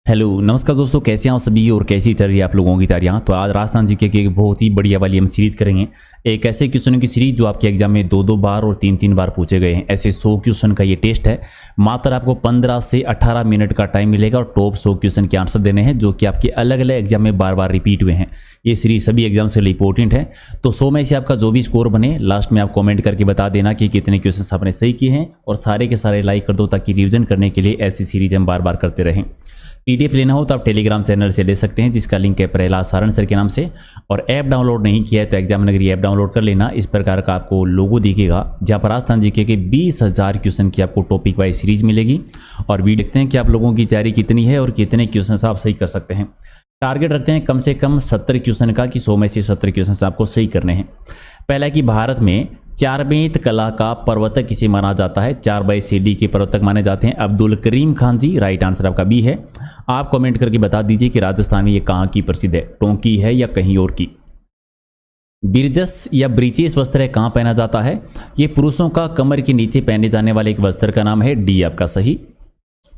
Hello नमस्कार दोस्तों, कैसे हैं आप सभी और कैसी चल रही है आप लोगों की तैयारियां। तो आज राजस्थान जीके की एक बहुत ही बढ़िया वाली हम सीरीज करेंगे। एक ऐसे क्वेश्चनों की सीरीज जो आपके एग्जाम में दो बार और तीन बार पूछे गए हैं। ऐसे 100 क्वेश्चन का ये टेस्ट है। मात्र आपको 15 से 18 मिनट का टाइम मिलेगा और टॉप 100 क्वेश्चन के आंसर देने हैं जो कि आपके अलग अलग एग्जाम में बार बार रिपीट हुए हैं। ये सीरीज सभी एग्जाम के लिए इंपॉर्टेंट है। तो 100 में से आपका जो भी स्कोर बने लास्ट में आप कॉमेंट करके बता देना कि कितने क्वेश्चन आपने सही किए हैं और सारे के सारे लाइक कर दो ताकि रिविजन करने के लिए ऐसी सीरीज हम बार बार करते रहें। पीडीएफ लेना हो तो आप टेलीग्राम चैनल से ले सकते हैं जिसका लिंक है प्रहलाद सारण सर के नाम से। और ऐप डाउनलोड नहीं किया है तो एग्जाम नगरी ऐप डाउनलोड कर लेना। इस प्रकार का आपको लोगो दिखेगा जहाँ पर राजस्थान जीके के 20,000 क्वेश्चन की आपको टॉपिक वाइज सीरीज मिलेगी। और वी देखते हैं कि आप लोगों की तैयारी कितनी है और कितने क्वेश्चन आप सही कर सकते हैं। टारगेट रखते हैं कम से कम 70 क्वेश्चन का कि 100 में से 70 क्वेश्चन आपको सही करने हैं। पहला है कि भारत में चारबेंत कला का प्रवर्तक किसे माना जाता है। 4/CD के प्रवर्तक माने जाते हैं अब्दुल करीम खान जी। राइट आंसर आपका बी है। आप कमेंट करके बता दीजिए कि राजस्थान में ये कहाँ की प्रसिद्ध है, टोंकी है या कहीं और की। बिरजस या ब्रीचेस वस्त्र है कहाँ पहना जाता है। ये पुरुषों का कमर के नीचे पहने जाने वाले एक वस्त्र का नाम है। डी आपका सही।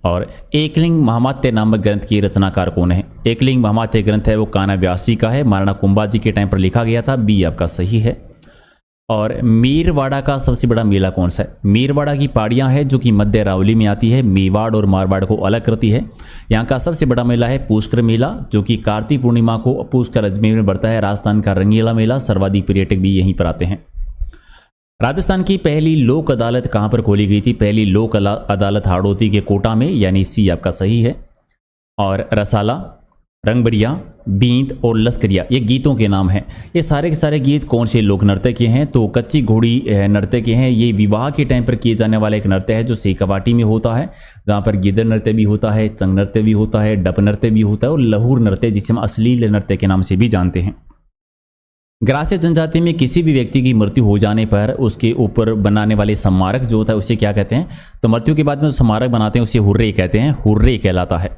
और एकलिंग महामात्य नामक ग्रंथ की रचनाकार कौन है। एकलिंग महामात्य ग्रंथ है वो कान्हा व्यास जी का है। महाराणा कुंभा जी के टाइम पर लिखा गया था। बी आपका सही है। और मीरवाड़ा का सबसे बड़ा मेला कौन सा है। मीरवाड़ा की पहाड़ियाँ है जो कि मध्य अरावली में आती है। मेवाड़ और मारवाड़ को अलग करती है। यहाँ का सबसे बड़ा मेला है पुष्कर मेला जो कि कार्तिक पूर्णिमा को पुष्कर अजमेर में बढ़ता है। राजस्थान का रंगीला मेला, सर्वाधिक पर्यटक भी यहीं पर आते हैं। राजस्थान की पहली लोक अदालत कहाँ पर खोली गई थी। पहली लोक अदालत हाड़ौती के कोटा में, यानी सी आपका सही है। और रसाला, रंगबरिया, बींत और लश्करिया ये गीतों के नाम हैं। ये सारे के सारे गीत कौन से लोक नृत्य के हैं तो कच्ची घोड़ी नृत्य के हैं। ये विवाह के टाइम पर किए जाने वाला एक नृत्य है जो सेकावाटी में होता है, जहाँ पर गिदड़ नृत्य भी होता है, चंग नृत्य भी होता है, डप नृत्य भी होता है और लहूर नृत्य जिसे हम अश्लील नृत्य के नाम से भी जानते हैं। ग्रास्य जनजाति में किसी भी व्यक्ति की मृत्यु हो जाने पर उसके ऊपर बनाने वाले स्मारक जो होता है उसे क्या कहते हैं। तो मृत्यु के बाद में जो स्मारक बनाते हैं उसे हुर्रे कहते हैं। हुर्रे कहलाता है।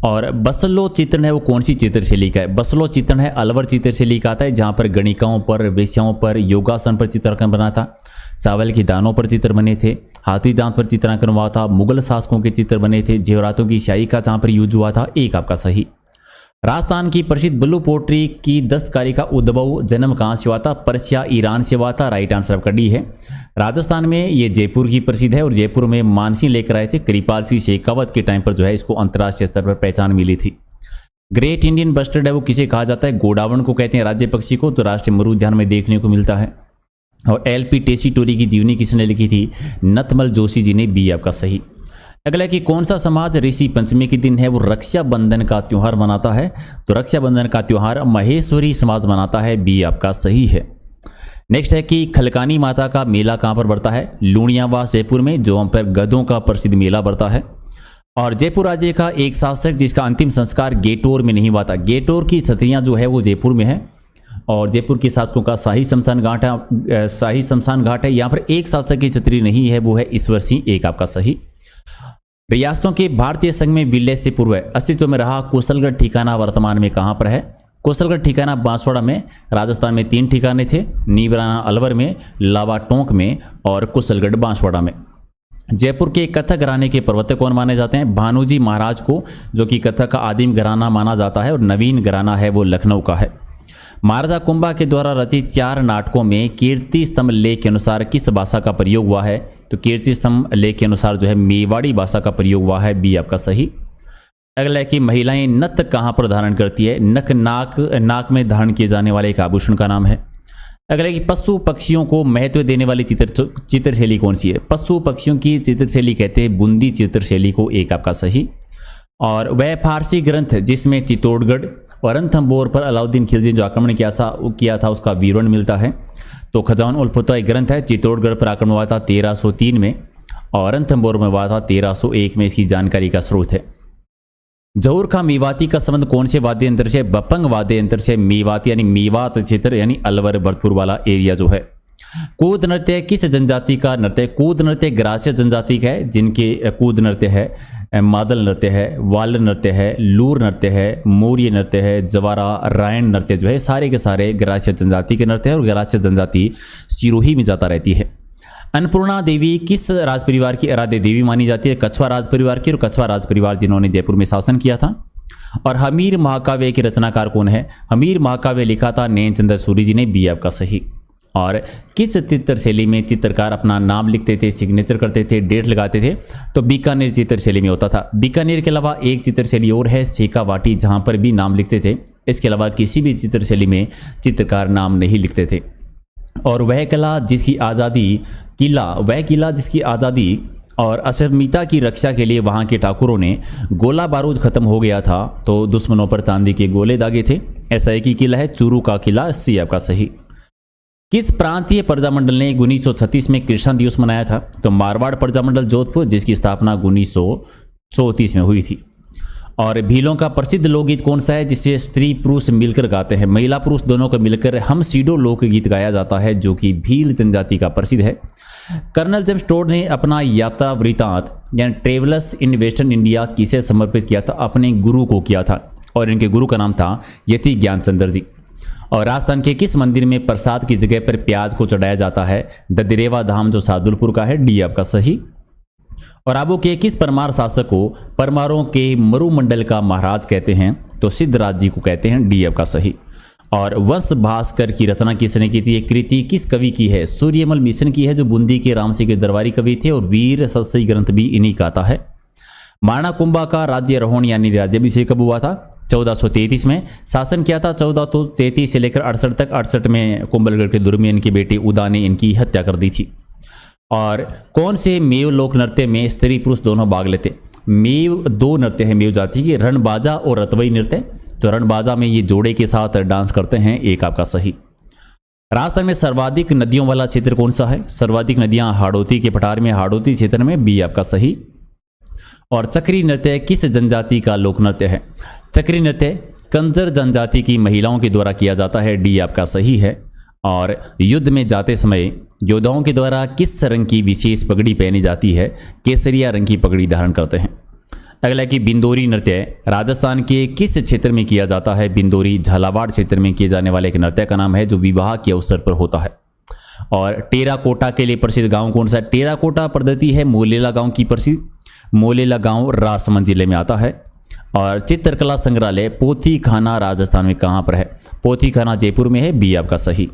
और बसलो चित्रण है वो कौन सी चित्र शैली का है। बसलो चित्रण है अलवर चित्र शैली का आता है जहाँ पर गणिकाओं पर, वेश्याओं पर, योगासन पर चित्रांकन बना था। चावल के दानों पर चित्र बने थे। हाथी दांत पर चित्रांकन हुआ था। मुगल शासकों के चित्र बने थे। जेवरातों की स्याही का जहाँ पर यूज हुआ था। एक आपका सही। राजस्थान की प्रसिद्ध ब्लू पोट्री की दस्तकारी का उद्भव जन्म कहाँ से हुआ था। पर्सिया, ईरान से हुआ था। राइट आंसर आपका डी है। राजस्थान में ये जयपुर की प्रसिद्ध है और जयपुर में मानसिंह लेकर आए थे। कृपाल सिंह शेखावत के टाइम पर जो है इसको अंतर्राष्ट्रीय स्तर पर पहचान मिली थी। ग्रेट इंडियन बस्टर्ड है वो किसे कहा जाता है। गोडावण को कहते हैं राज्य पक्षी को, तो राष्ट्रीय मरू उद्यान में देखने को मिलता है। और LP टेसीटोरी की जीवनी किसने लिखी थी। नतमल जोशी जी ने। बी आपका सही। अगला कि कौन सा समाज ऋषि पंचमी के दिन है वो रक्षाबंधन का त्यौहार मनाता है। तो रक्षाबंधन का त्यौहार महेश्वरी समाज मनाता है। बी आपका सही है। नेक्स्ट है कि खलकानी माता का मेला कहाँ पर बढ़ता है। लूणियावास जयपुर में, जो हम पर गधों का प्रसिद्ध मेला बढ़ता है। और जयपुर राज्य का एक शासक जिसका अंतिम संस्कार गेटोर में नहीं हुआ था। गेटोर की छतरियाँ जो है वो जयपुर में है। और जयपुर के शासकों का शाही शमशान घाट है। शाही शमशान घाट है। यहाँ पर एक शासक की छतरी नहीं है, वो है ईश्वर सिंह। एक आपका सही। रियासतों के भारतीय संघ में विलय से पूर्व अस्तित्व में रहा कुशलगढ़ ठिकाना वर्तमान में कहाँ पर है। कुशलगढ़ ठिकाना बांसवाड़ा में। राजस्थान में 3 ठिकाने थे, नीवराना अलवर में, लावा टोंक में और कुशलगढ़ बांसवाड़ा में। जयपुर के कथक घराने के प्रवर्तक कौन माने जाते हैं। भानुजी महाराज को, जो कि कथक का आदिम घराना माना जाता है और नवीन घराना है वो लखनऊ का है। महाराजा कुंभा के द्वारा रचित 4 नाटकों में कीर्ति स्तंभ लेख के अनुसार किस भाषा का प्रयोग हुआ है। तो कीर्ति स्तंभ लेख के अनुसार जो है मेवाड़ी भाषा का प्रयोग हुआ है। बी आपका सही। अगला है कि महिलाएं नथ कहाँ पर धारण करती है। नख नाक में धारण किए जाने वाले एक आभूषण का नाम है। अगला है कि पशु पक्षियों को महत्व देने वाली चित्रशैली कौन सी है। पशु पक्षियों की चित्रशैली कहते हैं बूंदी चित्रशैली को। एक आपका सही। और वह फारसी ग्रंथ जिसमें चित्तौड़गढ़ और रणथंभौर पर अलाउद्दीन खिलजी जो आक्रमण किया था उसका विवरण मिलता है। तो खजान उल फतवा एक ग्रंथ है। चित्तौड़गढ़ पर आक्रमण हुआ था 1303 में और रणथंभौर में हुआ था 1301 में। इसकी जानकारी का स्रोत है। जौहर का मेवाती का संबंध कौन से वाद्य यंत्र से। बपंग वाद्य यंत्र से। मेवाती यानी मेवात क्षेत्र यानी अलवर भरतपुर वाला एरिया जो है। कूद नृत्य किस जनजाति का नृत्य। कूद नृत्य ग्रास्य जनजाति का है जिनके कूद नृत्य है, मादल नृत्य है, वाल नृत्य है, लूर नृत्य है, मौर्य नृत्य है, जवारा, रायण नृत्य जो है सारे के सारे ग्रास्य जनजाति के नृत्य है और ग्रास्य जनजाति सिरोही में जाता रहती है। अन्नपूर्णा देवी किस राज परिवार की आराध्य देवी मानी जाती है? कछवा राज परिवार की, और कछवा राज परिवार जिन्होंने जयपुर में शासन किया था। और हमीर महाकाव्य के रचनाकार कौन है? हमीर महाकाव्य लिखा था नैनचंद्र सूरी जी ने, बी आपका सही। और किस चित्रशैली में चित्रकार अपना नाम लिखते थे, सिग्नेचर करते थे, डेट लगाते थे? तो बीकानेर चित्रशैली में होता था। बीकानेर के अलावा एक चित्रशैली और है शेखावाटी, जहां पर भी नाम लिखते थे। इसके अलावा किसी भी चित्रशैली में चित्रकार नाम नहीं लिखते थे। और वह किला जिसकी आज़ादी और असमिता की रक्षा के लिए वहां के ठाकुरों ने गोला बारूद खत्म हो गया था तो दुश्मनों पर चांदी के गोले दागे थे। ऐसा एक ही किला है चूरू का किला, सी आपका सही। किस प्रांतीय प्रजामंडल ने 1936 में कृष्ण दिवस मनाया था? तो मारवाड़ प्रजामंडल जोधपुर, जिसकी स्थापना 1934 में हुई थी। और भीलों का प्रसिद्ध लोकगीत कौन सा है जिसे स्त्री पुरुष मिलकर गाते हैं? महिला पुरुष दोनों को मिलकर हम सीडो लोकगीत गाया जाता है, जो कि भील जनजाति का प्रसिद्ध है। कर्नल जेम्स टोड ने अपना यात्रा वृतांत यानी ट्रेवलर्स इन वेस्टर्न इंडिया किसे समर्पित किया था? अपने गुरु को किया था, और इनके गुरु का नाम था यति ज्ञानचंद्र जी। और राजस्थान के किस मंदिर में प्रसाद की जगह पर प्याज को चढ़ाया जाता है? ददिरेवा धाम, जो सादुलपुर का है, डी आपका सही। और आबू के किस परमार शासक को परमारों के मरुमंडल का महाराज कहते हैं? तो सिद्धराज जी को कहते हैं, डी आपका सही। और वंश भास्कर की रचना किसने की थी? ये कृति किस कवि की है? सूर्यमल मिशन की है, जो बूंदी के राम सिंह के दरबारी कवि थे, और वीर सतसई ग्रंथ भी इन्हीं का आता है। माणा कुंभा का राज्यारोहण यानी राज्याभिषेक कब हुआ था? 1433 में। शासन किया था 1433 से लेकर 68 तक। 68 में कुंभलगढ़ के दुर्ग में इनकी बेटी उदा ने इनकी हत्या कर दी थी। और कौन से मेव लोक नृत्य में स्त्री पुरुष दोनों भाग लेते? मेव दो नृत्य हैं मेव जाति के, रणबाजा और रतवई नृत्य। तो रणबाजा में ये जोड़े के साथ डांस करते हैं, एक आपका सही। राजस्थान में सर्वाधिक नदियों वाला क्षेत्र कौन सा है? सर्वाधिक नदियां हाड़ौती के पठार में, हाड़ौती क्षेत्र में, बी आपका सही। और चक्री नृत्य किस जनजाति का लोक नृत्य है? चक्री नृत्य कंजर जनजाति की महिलाओं के द्वारा किया जाता है, डी आपका सही है। और युद्ध में जाते समय योद्धाओं के द्वारा किस रंग की विशेष पगड़ी पहनी जाती है? केसरिया रंग की पगड़ी धारण करते हैं। अगला कि बिंदोरी नृत्य राजस्थान के किस क्षेत्र में किया जाता है? बिंदोरी झालावाड़ क्षेत्र में किए जाने वाले एक नृत्य का नाम है, जो विवाह के अवसर पर होता है। और टेराकोटा के लिए प्रसिद्ध गांव कौन सा है? टेराकोटा पद्धति है मोलेला गांव की प्रसिद्ध। मोलेला गांव राजसमंद जिले में आता है। और चित्रकला संग्रहालय पोथी खाना राजस्थान में कहाँ पर है? पोथी खाना जयपुर में है, बी आपका सही।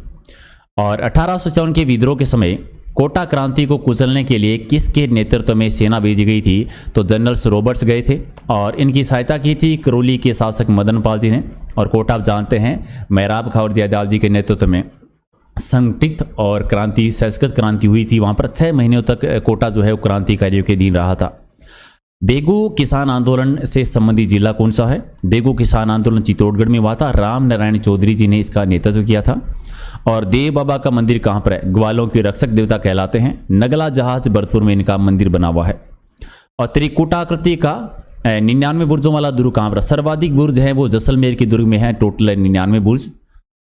और 1854 के विद्रोह के समय कोटा क्रांति को कुचलने के लिए किसके नेतृत्व में सेना भेजी गई थी? तो जनरल रॉबर्ट्स गए थे, और इनकी सहायता की थी करौली के शासक मदन पाल जी ने। और कोटा आप जानते हैं मेहराब खां और जयदयाल जी के नेतृत्व में संगठित और क्रांति सशक्त क्रांति हुई थी। वहाँ पर 6 महीनों तक कोटा जो है वो क्रांतिकारियों के दिन रहा था। बेगू किसान आंदोलन से संबंधित जिला कौन सा है? बेगू किसान आंदोलन चित्तौड़गढ़ में हुआ था। राम नारायण चौधरी जी ने इसका नेतृत्व किया था। और देव बाबा का मंदिर कहाँ पर है? ग्वालों के रक्षक देवता कहलाते हैं। नगला जहाज भरतपुर में इनका मंदिर बना हुआ है। और त्रिकुटाकृति का 99 बुर्जों वाला दुर्ग कहाँ पर? सर्वाधिक बुर्ज है वो जैसलमेर के दुर्ग में है, टोटल 99 बुर्ज।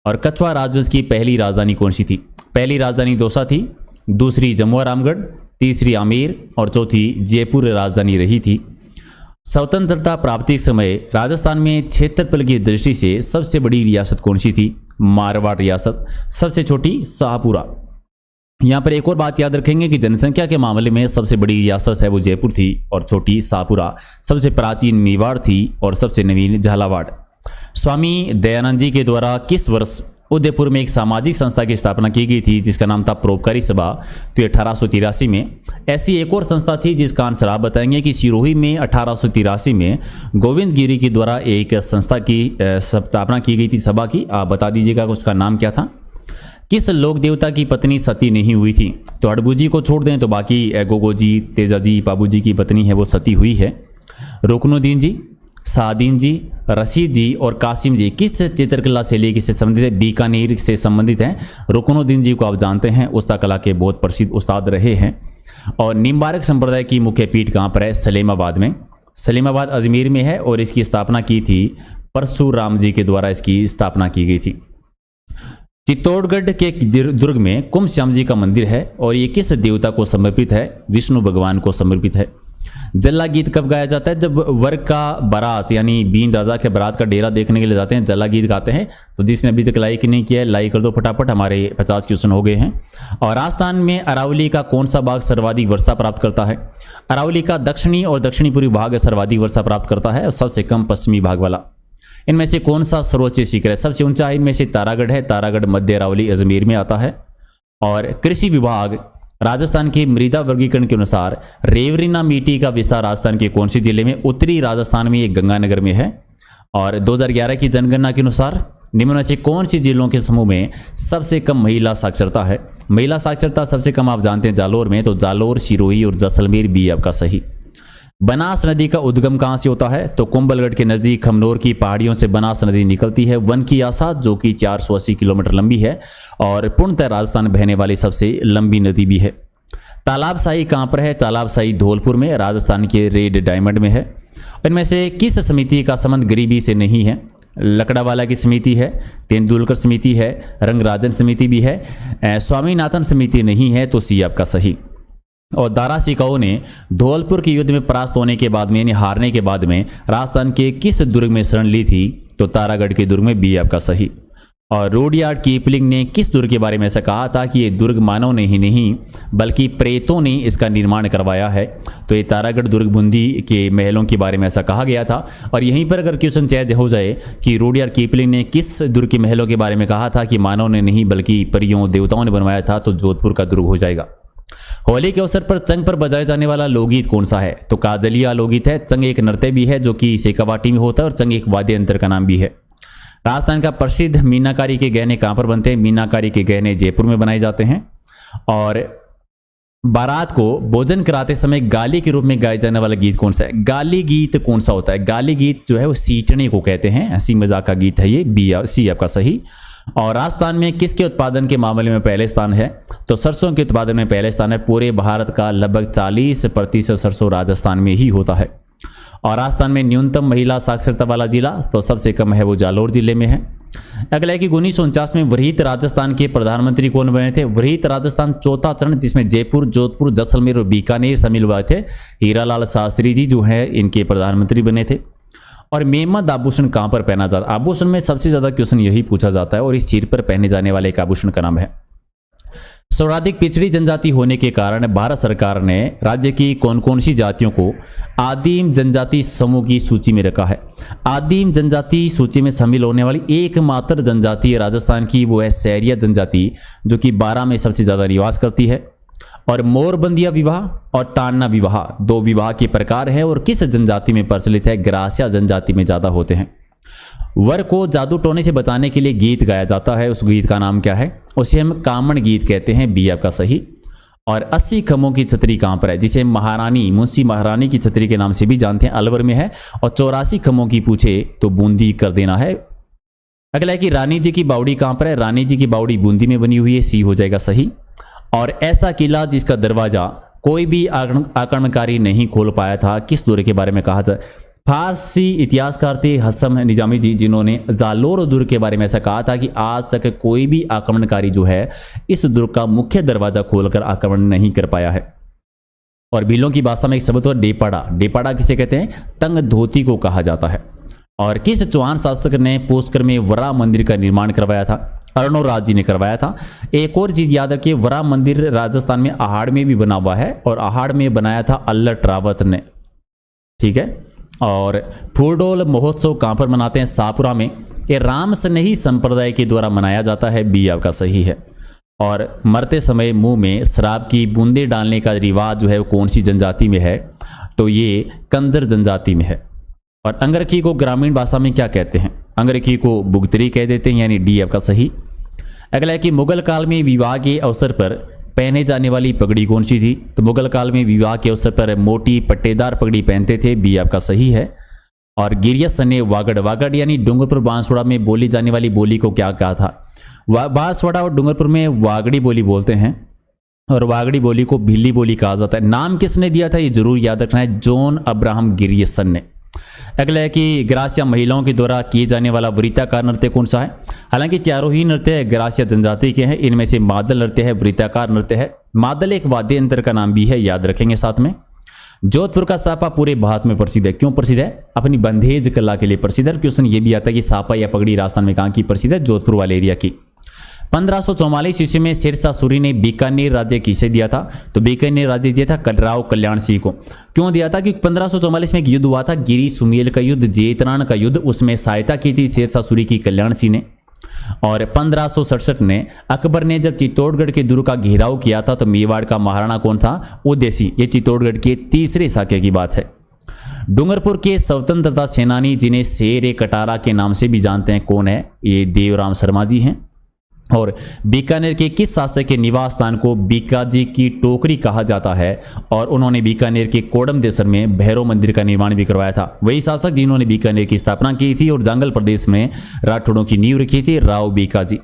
और कछवा राजवंश की पहली राजधानी कौन सी थी? पहली राजधानी दौसा थी, दूसरी जमुआ रामगढ़, तीसरी आमेर और चौथी जयपुर राजधानी रही थी। स्वतंत्रता प्राप्ति समय राजस्थान में क्षेत्रफल की दृष्टि से सबसे बड़ी रियासत कौन सी थी? मारवाड़ रियासत। सबसे छोटी शाहपुरा। यहाँ पर एक और बात याद रखेंगे कि जनसंख्या के मामले में सबसे बड़ी रियासत है वो जयपुर थी, और छोटी शाहपुरा। सबसे प्राचीन मेवाड़ थी, और सबसे नवीन झालावाड़। स्वामी दयानंद जी के द्वारा किस वर्ष उदयपुर में एक सामाजिक संस्था की स्थापना की गई थी, जिसका नाम था परोपकारी सभा? तो 1883 में। ऐसी एक और संस्था थी जिसका आंसर आप बताएंगे कि सिरोही में 1883 में गोविंद गिरी के द्वारा एक संस्था की स्थापना की गई थी, सभा की। आप बता दीजिएगा उसका नाम क्या था। किस लोक देवता की पत्नी सती नहीं हुई थी? तो अड़बू जी को छोड़ दें तो बाकी गोगो जी, तेजा जी, पाबू जी की पत्नी है वो सती हुई है। रुकनुद्दीन जी, सादीन जी, रशीद जी और कासिम जी किस चित्रकला शैली से संबंधित है? बीकानेर से संबंधित हैं। रुकनुद्दीन जी को आप जानते हैं, उस्ता कला के बहुत प्रसिद्ध उस्ताद रहे हैं। और निम्बारक संप्रदाय की मुख्य पीठ कहाँ पर है? सलेमाबाद में। सलेमाबाद अजमेर में है, और इसकी स्थापना की थी परशुराम जी के द्वारा इसकी स्थापना की गई थी। चित्तौड़गढ़ के दुर्ग में कुंभ श्याम जी का मंदिर है, और ये किस देवता को समर्पित है? विष्णु भगवान को समर्पित है। जल्ला गीत कब गाया जाता है? जब वर का बारात यानी बीन राजा के बारात का डेरा देखने के लिए जाते हैं, जल्ला गीत गाते हैं। तो जिसने अभी तक लाइक नहीं किया है लाइक कर दो फटाफट, हमारे 50 क्वेश्चन हो गए हैं। और राजस्थान में अरावली का कौन सा भाग सर्वाधिक वर्षा प्राप्त करता है? अरावली का दक्षिणी और दक्षिणी पूर्वी भाग सर्वाधिक वर्षा प्राप्त करता है और सबसे कम पश्चिमी भाग वाला। इनमें से कौन सा सर्वोच्च शिखर है? सबसे ऊंचा है इनमें से तारागढ़ है। तारागढ़ मध्य अरावली अजमेर में आता है। और कृषि विभाग राजस्थान के मृदा वर्गीकरण के अनुसार रेवरीना मिट्टी का विस्तार राजस्थान के कौन से जिले में? उत्तरी राजस्थान में, एक गंगानगर में है। और 2011 की जनगणना के अनुसार निम्न में से कौन सी जिलों के समूह में सबसे कम महिला साक्षरता है? महिला साक्षरता सबसे कम आप जानते हैं जालोर में, तो जालोर, सिरोही और जैसलमेर बी आपका सही। बनास नदी का उद्गम कहां से होता है? तो कुंभलगढ़ के नजदीक खमनोर की पहाड़ियों से बनास नदी निकलती है। वन की आसा जो कि 480 किलोमीटर लंबी है और पूर्णतः राजस्थान में बहने वाली सबसे लंबी नदी भी है। तालाबशाही कहां पर है? तालाबशाही धौलपुर में, राजस्थान के रेड डायमंड में है। इनमें से किस समिति का संबंध गरीबी से नहीं है? लकड़ावाला की समिति है, तेंदुलकर समिति है, रंगराजन समिति भी है, स्वामीनाथन समिति नहीं है, तो सी आपका सही। और दारा सिकाओ ने धौलपुर के युद्ध में परास्त होने के बाद में यानी हारने के बाद में राजस्थान के किस दुर्ग में शरण ली थी? तो तारागढ़ के दुर्ग में, बी आपका सही। और रुडयार्ड कीपलिंग ने किस दुर्ग के बारे में ऐसा कहा था कि ये दुर्ग मानव ने ही नहीं बल्कि प्रेतों ने इसका निर्माण करवाया है? तो ये तारागढ़ दुर्ग बूंदी के महलों के बारे में ऐसा कहा गया था। और यहीं पर अगर क्वेश्चन चेंज हो जाए कि रुडयार्ड कीपलिंग ने किस दुर्ग के महलों के बारे में कहा था कि मानव ने नहीं बल्कि परियों देवताओं ने बनवाया था, तो जोधपुर का दुर्ग हो जाएगा। होली के अवसर पर चंग पर बजाया जाने वाला लोकगीत कौन सा है? तो काजलिया लोकगीत है। चंग एक नृत्य भी है जो कि शेखावाटी में होता है और चंग एक वाद्य यंत्र का नाम भी है। राजस्थान का प्रसिद्ध मीनाकारी के गहने कहां पर बनते हैं? मीनाकारी के गहने जयपुर में बनाए जाते हैं। और बारात को भोजन कराते समय गाली के रूप में गाया जाने वाला गीत कौन सा है? गाली गीत कौन सा होता है? गाली गीत जो है वो सीटने को कहते हैं, हंसी मजाक का गीत है ये, बी सी आपका सही। और राजस्थान में किसके उत्पादन के मामले में पहले स्थान है? तो सरसों के उत्पादन में पहले स्थान है। पूरे भारत का लगभग 40% सरसों राजस्थान में ही होता है। और राजस्थान में न्यूनतम महिला साक्षरता वाला जिला, तो सबसे कम है वो जालोर जिले में है। अगला है कि 1949 में वृहत राजस्थान के प्रधानमंत्री कौन बने थे? वृहत राजस्थान चौथा चरण जिसमें जयपुर, जोधपुर, जैसलमेर और बीकानेर शामिल हुए थे। हीरालाल शास्त्री जी जो है इनके प्रधानमंत्री बने थे। और मेमद आभूषण कहां पर पहना जाता है? आभूषण में सबसे ज्यादा क्वेश्चन यही पूछा जाता है और इस सिर पर पहने जाने वाले एक आभूषण का नाम है। सर्वाधिक पिछड़ी जनजाति होने के कारण भारत सरकार ने राज्य की कौन कौन सी जातियों को आदिम जनजाति समूह की सूची में रखा है? आदिम जनजाति सूची में शामिल होने वाली एकमात्र जनजाति राजस्थान की वो है सैरिया जनजाति, जो कि 12 में सबसे ज्यादा निवास करती है। और मोरबंदिया विवाह और तान्ना विवाह दो विवाह के प्रकार है और किस जनजाति में प्रचलित है? ग्रासिया जनजाति में ज्यादा होते हैं। वर को जादू टोने से बचाने के लिए गीत गाया जाता है, उस गीत का नाम क्या है? उसे हम कामण गीत कहते हैं, बी आपका सही। और 80 खम्भों की छतरी कहां पर है? जिसे महारानी, मुंशी महारानी की छतरी के नाम से भी जानते हैं, अलवर में है। और 84 खम्भों की पूछे तो बूंदी कर देना है। अगला है कि रानी जी की बावड़ी कहां पर है? रानी जी की बावड़ी बूंदी में बनी हुई है, सी हो जाएगा सही। और ऐसा किला जिसका दरवाजा कोई भी आक्रमणकारी नहीं खोल पाया था, किस दौरे के बारे में कहा जाए? फारसी इतिहासकार थे हसन निजामी जी, जिन्होंने जालोर दुर्ग के बारे में ऐसा कहा था कि आज तक कोई भी आक्रमणकारी जो है इस दुर्ग का मुख्य दरवाजा खोलकर आक्रमण नहीं कर पाया है। और भीलों की भाषा में एक शब्द है डेपाड़ा। डेपाड़ा किसे कहते हैं? तंग धोती को कहा जाता है। और किस चौहान शासक ने पुष्कर में वरा मंदिर का निर्माण करवाया था? अर्णोराज जी ने करवाया था। एक और चीज याद रखिए, वरा मंदिर राजस्थान में आहाड़ में भी बना हुआ है और आहाड़ में बनाया था अल्लट रावत ने, ठीक है। और फूलडोल महोत्सव कहां पर मनाते हैं? शाहपुरा में। ये राम स्नेही संप्रदाय के द्वारा मनाया जाता है, बी आपका सही है। और मरते समय मुंह में शराब की बूंदे डालने का रिवाज जो है वो कौन सी जनजाति में है? तो ये कंजर जनजाति में है। और अंगरखी को ग्रामीण भाषा में क्या कहते हैं? अंगरखी को बुगतरी कह देते हैं, यानी डी आपका सही। अगला है कि मुगल काल में विवाह के अवसर पर पहने जाने वाली पगड़ी कौन सी थी? तो मुगल काल में विवाह के अवसर पर मोटी पट्टेदार पगड़ी पहनते थे, बी आपका सही है। और गिरियस ने वागड़, वागड़ यानी डूंगरपुर बांसवाड़ा में बोली जाने वाली बोली को क्या कहा था? बांसवाड़ा और डूंगरपुर में वागड़ी बोली बोलते हैं और वागड़ी बोली को भिल्ली बोली कहा जाता है। नाम किसने दिया था ये जरूर याद रखना है, जॉन अब्राहम गिरियसन ने। अगला है कि ग्रासिया महिलाओं के द्वारा किए जाने वाला वृत्ताकार नृत्य कौन सा है? हालांकि चारों ही नृत्य ग्रासिया जनजाति के हैं। इनमें से मादल नृत्य है, वृत्ताकार नृत्य है। मादल एक वाद्य यंत्र का नाम भी है, याद रखेंगे साथ में। जोधपुर का सापा पूरे भारत में प्रसिद्ध है। क्यों प्रसिद्ध है? अपनी बंधेज कला के लिए प्रसिद्ध है। क्वेश्चन ये भी आता है कि सापा या पगड़ी राजस्थान में कहाँ की प्रसिद्ध है? जोधपुर वाले एरिया की। 1544 ईस्वी में शेरशाह सूरी ने बीकानेर राज्य किसे दिया था? तो बीकानेर राज्य दिया था कलराव कल्याण सिंह को। क्यों दिया था? क्योंकि 1544 में एक युद्ध हुआ था, गिरी सुमेल का युद्ध, जेतरान का युद्ध, उसमें सहायता की थी शेरशाह सूरी की कल्याण सिंह ने। और 1567 में अकबर ने जब चित्तौड़गढ़ के दुर्ग का घेराव किया था तो मेवाड़ का महाराणा कौन था? उदयसिंह। ये चित्तौड़गढ़ के तीसरे साके की बात है। डूंगरपुर के स्वतंत्रता सेनानी जिन्हें शेर कटारा के नाम से भी जानते हैं, कौन है? ये देवराम शर्मा जी हैं। और बीकानेर के किस शासक के निवास स्थान को बीकाजी की टोकरी कहा जाता है? और उन्होंने बीकानेर के कोडम देसर में भैरव मंदिर का निर्माण भी करवाया था। वही शासक जिन्होंने बीकानेर की स्थापना की थी और जंगल प्रदेश में राठौड़ों की नींव रखी थी, राव बीकाजी।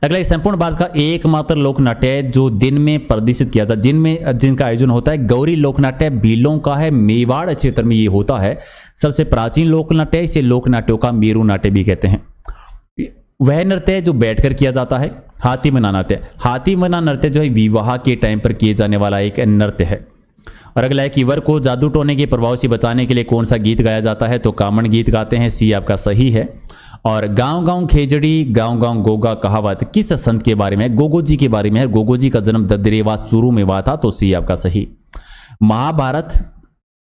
अगला संपूर्ण भारत का एकमात्र लोक नाट्य है जो दिन में प्रदर्शित किया जाता है, जिनका आयोजन होता है। गौरी लोक नाट्य भीलों का है, मेवाड़ क्षेत्र में ये होता है। सबसे प्राचीन लोक नाट्य, इसे लोक नाट्यों का मेरू नाट्य भी कहते हैं। वह नृत्य है जो बैठकर किया जाता है, हाथी मना नृत्य। हाथी मना नृत्य जो है विवाह के टाइम पर किए जाने वाला एक नृत्य है। और अगला है कि वर को जादू टोने के प्रभाव से बचाने के लिए कौन सा गीत गाया जाता है? तो कामण गीत गाते हैं, सी आपका सही है। और गांव गांव खेजड़ी गांव गांव गोगा कहावत किस संत के बारे में? गोगो जी के बारे में है। गोगो जी का जन्म ददरेवा चूरू में हुआ था, तो सी आपका सही। महाभारत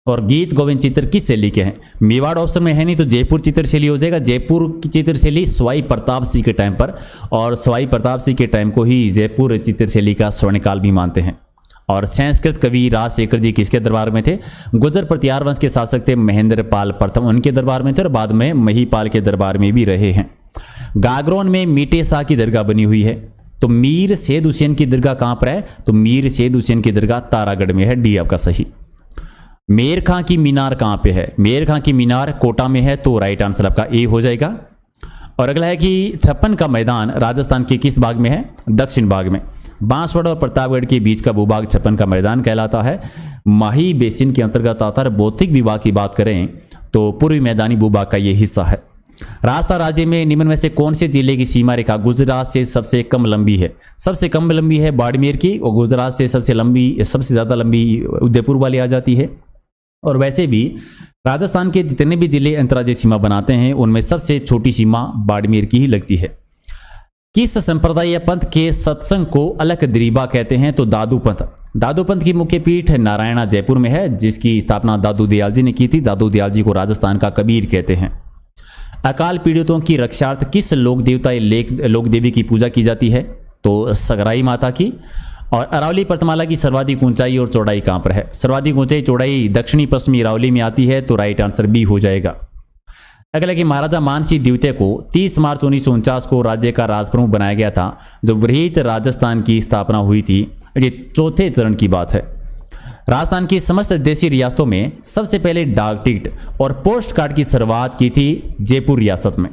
और गीत गोविंद चित्र किस शैली के हैं? मेवाड़ ऑप्शन में है नहीं तो जयपुर चित्र शैली हो जाएगा। जयपुर की चित्र शैली सवाई प्रताप सिंह के टाइम पर, और सवाई प्रताप सिंह के टाइम को ही जयपुर चित्र शैली का स्वर्णकाल भी मानते हैं। और संस्कृत कवि राजशेखर जी किसके दरबार में थे? गुर्जर प्रतिहार वंश के शासक थे महेंद्र पाल प्रथम, उनके दरबार में थे और बाद में महिपाल के दरबार में भी रहे हैं। गागरोन में मीटे शाह की दरगाह बनी हुई है, तो मीर सैयद हुसैन की दरगाह कहां पर है? तो मीर सैयद हुसैन की दरगाह तारागढ़ में है, डी आपका सही। मेर खां की मीनार कहां पे है? मेर खां की मीनार कोटा में है, तो राइट आंसर आपका ए हो जाएगा। और अगला है कि छप्पन का मैदान राजस्थान के किस भाग में है? दक्षिण भाग में। बांसवाड़ा और प्रतापगढ़ के बीच का भूभाग छप्पन का मैदान कहलाता है। माही बेसिन के अंतर्गत आता है। भौतिक विभाग की बात करें तो पूर्वी मैदानी भूभाग का ये हिस्सा है। राजस्थान राज्य में निम्न में से कौन से जिले की सीमा रेखा गुजरात से सबसे कम लंबी है? सबसे कम लंबी है बाड़मेर की, और गुजरात से सबसे ज्यादा लंबी उदयपुर वाली आ जाती है। और वैसे भी राजस्थान के जितने भी जिले अंतर्राज्यीय सीमा बनाते हैं उनमें सबसे छोटी सीमा बाड़मेर की ही लगती है। किस संप्रदाय या पंथ के सत्संग को अलख द्रीबा कहते हैं? तो दादू पंथ। दादू पंथ की मुख्य पीठ नारायणा जयपुर में है, जिसकी स्थापना दादू दयाल जी ने की थी। दादू दयाल जी को राजस्थान का कबीर कहते हैं। अकाल पीड़ितों की रक्षार्थ किस लोक देवता या लोक देवी की पूजा की जाती है? तो सगराई माता की। और अरावली पर्वतमाला की सर्वाधिक ऊंचाई और चौड़ाई कहां पर है? सर्वाधिक ऊंचाई चौड़ाई दक्षिणी पश्चिमी अरावली में आती है, तो राइट आंसर बी हो जाएगा। अगला कि महाराजा मानसिंह द्वितीय को 30 मार्च 1949 को राज्य का राजप्रमुख बनाया गया था, जो वृहत राजस्थान की स्थापना हुई थी। ये चौथे चरण की बात है। राजस्थान की समस्त देशी रियासतों में सबसे पहले डाक टिकट और पोस्ट कार्ड की शुरुआत की थी जयपुर रियासत में।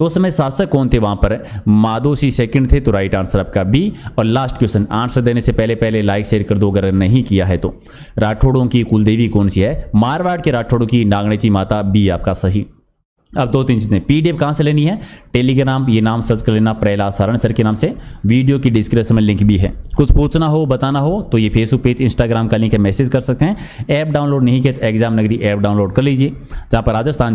तो उस समय शासक कौन थे वहां पर? माधोसी सेकंड थे, तो राइट आंसर आपका बी। और लास्ट क्वेश्चन आंसर देने से पहले लाइक शेयर कर दो अगर नहीं किया है तो। राठौड़ों की कुलदेवी कौन सी है? मारवाड़ के राठौड़ों की नागणेची माता, बी आपका सही। अब 2-3 चीजें, पीडीएफ कहां से लेनी है? टेलीग्राम, ये नाम सर्च कर लेना प्रहलाद सारण सर के नाम से। वीडियो की डिस्क्रिप्शन में लिंक भी है। कुछ पूछना हो बताना हो तो ये फेसबुक पेज इंस्टाग्राम का लिंक है, मैसेज कर सकते हैं। ऐप डाउनलोड नहीं किया तो एग्जाम नगरी ऐप डाउनलोड कर लीजिए, जहां पर राजस्थान